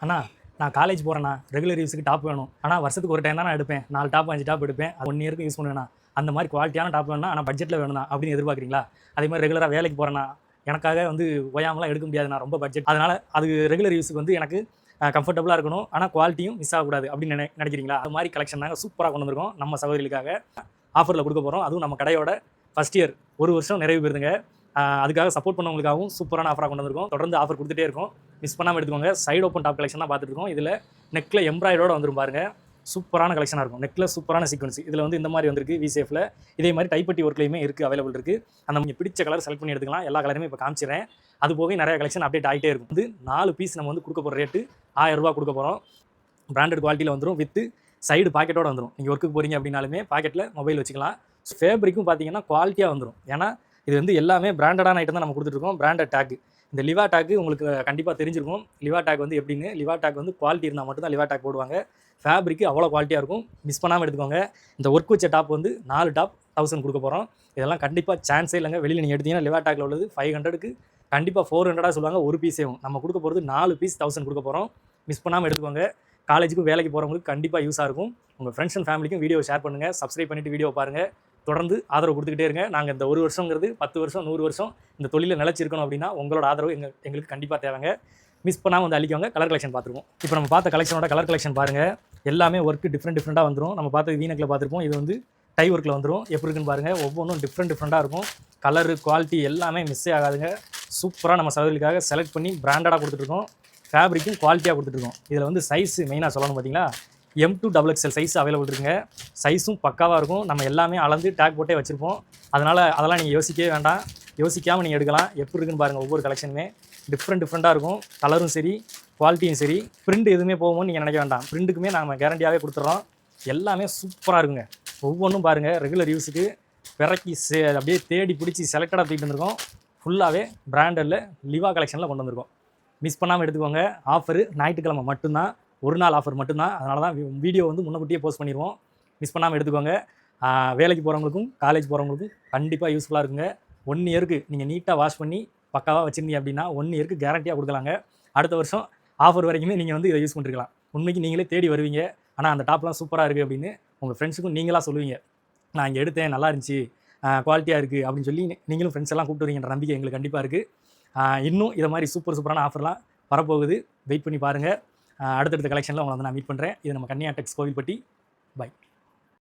அண்ணா நான் college போகிறேண்ணா regular யூஸுக்கு top வேணும். ஆனால் வருஷத்துக்கு ஒரு டைம் தான் நான் எடுப்பேன். 4 டாப் 5 டாப் எடுப்பேன். அது 1 இயருக்கு யூஸ் பண்ணுவேண்ணா. அந்த மாதிரி குவாலிட்டியான டாப் வேணும்னா ஆனால் பட்ஜெட்டில் வேணும்ண்ணா அப்படின்னு எதிர்பார்க்குறீங்களா? அதே மாதிரி ரெகுலராக வேலைக்கு போகிறேண்ணா, எனக்காக வந்து ஓயாமலாம் எடுக்க முடியாதுண்ணா, ரொம்ப பட்ஜெட். அதனால் அது ரெகுலர் யூஸுக்கு வந்து எனக்கு கம்ஃபர்டபுளாக இருக்கணும், ஆனால் குவாலிட்டியும் மிஸ் ஆகக்கூடாது அப்படின்னு நினைக்கிறீங்களா? அது மாதிரி கலெக்ஷன் நாங்கள் சூப்பராக கொண்டு வந்திருக்கோம். நம்ம சகோதரிகளுக்காக ஆஃபரில் கொடுக்க போகிறோம். அதுவும் நம்ம கடையோட ஃபஸ்ட் இயர் 1 வருஷம் நிறைவு பெறுதுங்க. அதுக்காக சப்போர்ட் பண்ணவங்களுக்காகவும் சூப்பரான ஆஃபராக கொண்டு வந்திருக்கோம். தொடர்ந்து ஆஃபர் கொடுத்துட்டே இருக்கும். மிஸ் பண்ணாமல் எடுத்துக்கோங்க. சைடு ஓப்பன் டாப் கலெக்ஷன் தான் பார்த்துட்டு இருக்கோம். இதில் நெக்கில் எம்ப்ராய்டரோட வந்துரும் பாருங்க. சூப்பரான கலெக்ஷனாக இருக்கும். நெக்கில் சூப்பரான சீக்வன்ஸ். இதில் வந்து இந்த மாதிரி வந்திருக்கு விசேஃபில். இதே மாதிரி டைப்பட்டி ஒர்க்லையுமே இருக்குது, அவைலபிள் இருக்குது. அந்த நீங்கள் பிடிச்ச கலர் செலக்ட் பண்ணி எடுத்துக்கலாம். எல்லா கலருமே இப்போ காமிச்சிடுறேன். அது போக நிறைய கலெக்ஷன் அப்டேட் ஆகிட்டே இருக்கும். வந்து 4 பீஸ் நம்ம வந்து கொடுக்க போகிற ரேட்டு 1000 ரூபா கொடுக்க போகிறோம். பிராண்டட் குவாலிட்டியில் வந்துடும். வித்து சைடு பாக்கெட்டோட வந்துடும். நீங்கள் ஒர்க்குக்கு போகிறீங்க அப்படின்னாலுமே பாக்கெட்டில் மொபைல் வச்சுக்கலாம். ஃபேப்ரிக்கும் பார்த்தீங்கன்னா குவாலிட்டியாக வந்துடும். ஏன்னா இது வந்து எல்லாமே பிராண்டடான ஐட்டம் தான் நம்ம கொடுத்துட்ருக்கோம். Branded take. இந்த லிவா டேக்கு உங்களுக்கு கண்டிப்பாக தெரிஞ்சிருக்கும். லிவா டேக் வந்து எப்படின்னு. லிவா டேக் வந்து குவாலிட்டி இருந்தால் மட்டும் தான் லிவா டேக் போடுவாங்க. ஃபேப்ரிக்கு அவ்வளோ குவாலிட்டியாக இருக்கும். மிஸ் பண்ணாமல் எடுத்துக்கோங்க. இந்த ஒர்க் வச்ச டாப் வந்து 4 டாப் 1000 கொடுக்க போகிறோம். இதெல்லாம் கண்டிப்பாக சான்ஸே இல்லைங்க. வெளியில் நீங்கள் எடுத்தீங்கன்னா லிவா டேக்கில் உள்ளது 500க்கு கண்டிப்பாக 400 சொல்லுவாங்க. ஒரு பீஸேவும் நம்ம கொடுக்க போகிறது 4 பீஸ் 1000 கொடுக்க போகிறோம். மிஸ் பண்ணாமல் எடுத்துக்கோங்க. காலேஜுக்கு வேலைக்கு போகிறவங்களுக்கு கண்டிப்பாக யூஸாக இருக்கும். உங்கள் ஃப்ரெண்ட்ஸ் அண்ட் ஃபேமிலிக்கும் வீடியோ ஷேர் பண்ணுங்கள். சப்ஸ்கிரைப் பண்ணிவிட்டு வீடியோ பாருங்கள். தொடர்ந்து ஆதரவு கொடுத்துக்கிட்டே இருங்க. நாங்கள் இந்த 1 வருஷங்கிறது 10 வருஷம் 100 வருஷம் இந்த தொழிலில் நிலச்சிருக்கணும் அப்படின்னா உங்களோட ஆதரவு எங்களுக்கு கண்டிப்பாக தேவைங்க. மிஸ் பண்ணாமல் வந்து அழிக்கவங்க. கலர் கலெக்ஷன் பார்த்துருவோம். இப்போ நம்ம பார்த்த கலெக்ஷனோட கலர் கலெக்ஷன் பாருங்கள். எல்லாமே ஒர்க்கு டிஃப்ரெண்ட்டாக வந்துடும். நம்ம பார்த்து வீனக்கில் பார்த்துருப்போம். இது வந்து டை ஒர்க்கில் வந்துடும். எப்படி இருக்குன்னு பாருங்கள். ஒவ்வொன்றும் டிஃப்ரெண்ட்டாக இருக்கும். கலரு குவாலிட்டி எல்லாமே மிஸ்ஸே ஆகாதுங்க. சூப்பராக நம்ம சகோதரிக்காக செலக்ட் பண்ணி பிராண்டடாக கொடுத்துட்ருக்கோம். ஃபேப்ரிக்கும் குவாலிட்டியாக கொடுத்துட்ருக்கோம். இதில் வந்து சைஸ் மெயினாக சொல்லணும் பார்த்தீங்களா, M2 XXL சைஸ் அவைலபிள் இருக்குங்க. சைஸும் பக்காவாக இருக்கும். நம்ம எல்லாமே அளந்து டேக் போட்டே வச்சுருப்போம். அதெல்லாம் நீங்கள் யோசிக்கவே வேண்டாம். யோசிக்காமல் நீங்கள் எடுக்கலாம். எப்படி இருக்குன்னு பாருங்கள். ஒவ்வொரு கலெக்ஷனுமே டிஃப்ரெண்ட்டாக இருக்கும். கலரும் சரி, குவாலிட்டியும் சரி. பிரிண்ட் எதுவுமே போகும்னு நீங்கள் நினைக்க வேண்டாம். பிரிண்ட்டுக்குமே நம்ம கேரண்டியாகவே கொடுத்துட்றோம். எல்லாமே சூப்பராக இருக்குங்க. ஒவ்வொன்றும் பாருங்கள். ரெகுலர் யூஸுக்கு பிறக்கி அப்படியே தேடி பிடிச்சி செலக்டடாக தூக்கிட்டு வந்திருக்கோம். ஃபுல்லாகவே பிராண்டடில் லிவா கலெக்ஷனில் கொண்டு வந்திருக்கோம். மிஸ் பண்ணாமல் எடுத்துக்கோங்க. ஆஃபரு ஞாயிற்றுக்கிழமை மட்டும்தான். ஒரு நாள் ஆஃபர் மட்டும்தான். அதனால தான் வீடியோ வந்து முன்னக்கூட்டியே போஸ்ட் பண்ணிடுவோம். மிஸ் பண்ணாமல் எடுத்துக்கோங்க. வேலைக்கு போகிறவங்களுக்கும் காலேஜ் போகிறவங்களுக்கும் கண்டிப்பாக யூஸ்ஃபுல்லாக இருக்குங்க. 1 இயருக்கு நீங்கள் நீட்டாக வாஷ் பண்ணி பக்காவாக வச்சுருந்தீங்க அப்படின்னா 1 இயருக்கு கேரண்டியாக கொடுக்கலாங்க. அடுத்த வருஷம் ஆஃபர் வரைக்குமே நீங்கள் வந்து இதை யூஸ் பண்ணிருக்கலாம். உண்மைக்கு நீங்களே தேடி வருவீங்க. ஆனால் அந்த டாப்லாம் சூப்பராக இருக்குது அப்படின்னு உங்கள் ஃப்ரெண்ட்ஸுக்கும் நீங்களாக சொல்லுவீங்க. நான் இங்கே எடுத்தேன், நல்லா இருந்துச்சு, குவாலிட்டியாக இருக்குது அப்படின்னு சொல்லி நீங்களும் ஃப்ரெண்ட்ஸ் எல்லாம் கூப்பிட்டு வரீங்கன்ற நம்பிக்கை எங்களுக்கு கண்டிப்பாக இருக்குது. இன்னும் இதை மாதிரி சூப்பரான ஆஃபர்லாம் வரப்போகுது. வெயிட் பண்ணி பாருங்கள். அடுத்தடுத்த கலெக்ஷனில் உங்களை வந்து நான் மீட் பண்ணுறேன். இது நம்ம கன்னியா டெக்ஸ் கோவில்பட்டி. பை.